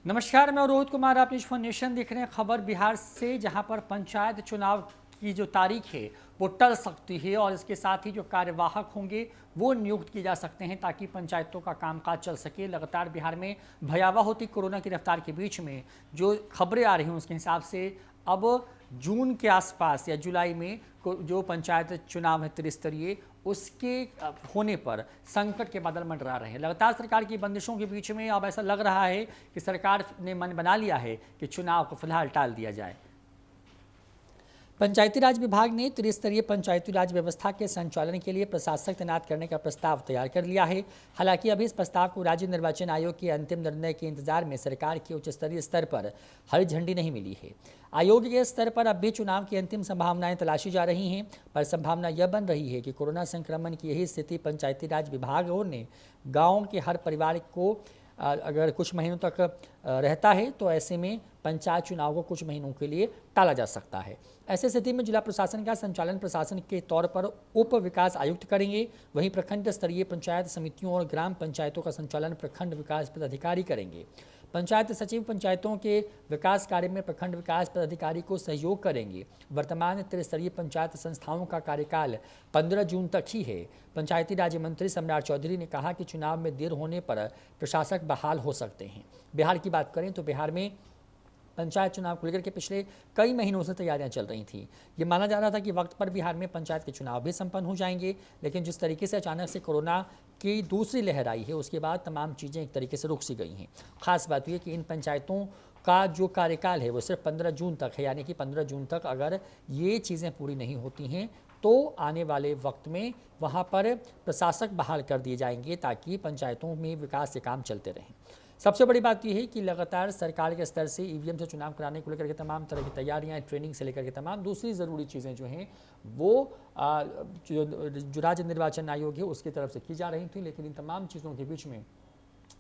नमस्कार, मैं रोहित कुमार। आप न्यूज़ फॉर नेशन देख रहे हैं। खबर बिहार से, जहां पर पंचायत चुनाव की जो तारीख है वो टल सकती है और इसके साथ ही जो कार्यवाहक होंगे वो नियुक्त किए जा सकते हैं ताकि पंचायतों का कामकाज चल सके। लगातार बिहार में भयावह होती कोरोना की रफ्तार के बीच में जो खबरें आ रही हैं उसके हिसाब से अब जून के आसपास या जुलाई में जो पंचायत चुनाव है त्रिस्तरीय, उसके होने पर संकट के बादल मंडरा रहे हैं। लगातार सरकार की बंदिशों के बीच में अब ऐसा लग रहा है कि सरकार ने मन बना लिया है कि चुनाव को फिलहाल टाल दिया जाए। पंचायती राज विभाग ने त्रिस्तरीय पंचायती राज व्यवस्था के संचालन के लिए प्रशासक तैनात करने का प्रस्ताव तैयार कर लिया है। हालांकि अभी इस प्रस्ताव को राज्य निर्वाचन आयोग के अंतिम निर्णय के इंतजार में सरकार के उच्च स्तरीय स्तर पर हरी झंडी नहीं मिली है। आयोग के स्तर पर अब भी चुनाव की अंतिम संभावनाएं तलाशी जा रही हैं, पर संभावना यह बन रही है कि कोरोना संक्रमण की यही स्थिति पंचायती राज विभागों ने गाँव के हर परिवार को अगर कुछ महीनों तक रहता है तो ऐसे में पंचायत चुनाव को कुछ महीनों के लिए टाला जा सकता है। ऐसी स्थिति में जिला प्रशासन का संचालन प्रशासन के तौर पर उप विकास आयुक्त करेंगे, वहीं प्रखंड स्तरीय पंचायत समितियों और ग्राम पंचायतों का संचालन प्रखंड विकास पदाधिकारी करेंगे। पंचायत सचिव पंचायतों के विकास कार्य में प्रखंड विकास पदाधिकारी को सहयोग करेंगे। वर्तमान त्रिस्तरीय पंचायत संस्थाओं का कार्यकाल 15 जून तक ही है। पंचायती राज्य मंत्री सम्राट चौधरी ने कहा कि चुनाव में देर होने पर प्रशासक बहाल हो सकते हैं। बिहार की बात करें तो बिहार में पंचायत चुनाव को लेकर के पिछले कई महीनों से तैयारियां चल रही थी। ये माना जा रहा था कि वक्त पर बिहार में पंचायत के चुनाव भी संपन्न हो जाएंगे, लेकिन जिस तरीके से अचानक से कोरोना की दूसरी लहर आई है उसके बाद तमाम चीज़ें एक तरीके से रुक सी गई हैं। खास बात यह कि इन पंचायतों का जो कार्यकाल है वो सिर्फ 15 जून तक है, यानी कि 15 जून तक अगर ये चीज़ें पूरी नहीं होती हैं तो आने वाले वक्त में वहाँ पर प्रशासक बहाल कर दिए जाएंगे ताकि पंचायतों में विकास के काम चलते रहें। सबसे बड़ी बात यह है कि लगातार सरकार के स्तर से ईवीएम से चुनाव कराने को लेकर के तमाम तरह की तैयारियां, ट्रेनिंग से लेकर के तमाम दूसरी ज़रूरी चीज़ें जो हैं वो जो राज्य निर्वाचन आयोग है उसकी तरफ से की जा रही थी। लेकिन इन तमाम चीज़ों के बीच में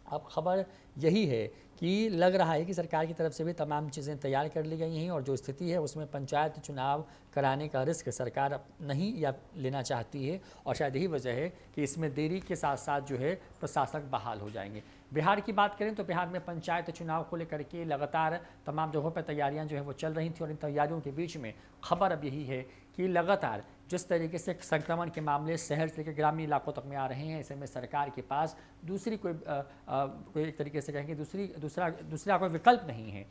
अब खबर यही है कि लग रहा है कि सरकार की तरफ से भी तमाम चीज़ें तैयार कर ली गई हैं और जो स्थिति है उसमें पंचायत चुनाव कराने का रिस्क सरकार नहीं या लेना चाहती है और शायद यही वजह है कि इसमें देरी के साथ साथ जो है प्रशासक बहाल हो जाएंगे। बिहार की बात करें तो बिहार में पंचायत चुनाव को लेकर के लगातार तमाम जगहों पर तैयारियां जो है वो चल रही थी और इन तैयारियों के बीच में खबर अब यही है कि लगातार जिस तरीके से संक्रमण के मामले शहर से लेकर ग्रामीण इलाकों तक में आ रहे हैं, ऐसे में सरकार के पास दूसरी कोई एक तरीके से कहेंगे दूसरा कोई विकल्प नहीं है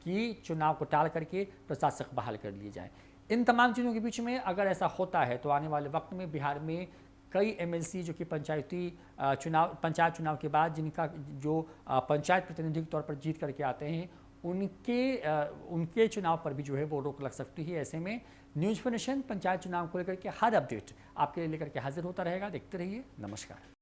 कि चुनाव को टाल करके प्रशासक बहाल कर लिए जाए। इन तमाम चीज़ों के बीच में अगर ऐसा होता है तो आने वाले वक्त में बिहार में कई एमएलसी जो कि पंचायत चुनाव के बाद जिनका जो पंचायत प्रतिनिधि के तौर पर जीत करके आते हैं उनके चुनाव पर भी जो है वो रोक लग सकती है। ऐसे में न्यूज़ फॉर नेशन पंचायत चुनाव को लेकर के हर अपडेट आपके लिए लेकर के हाजिर होता रहेगा। देखते रहिए। नमस्कार।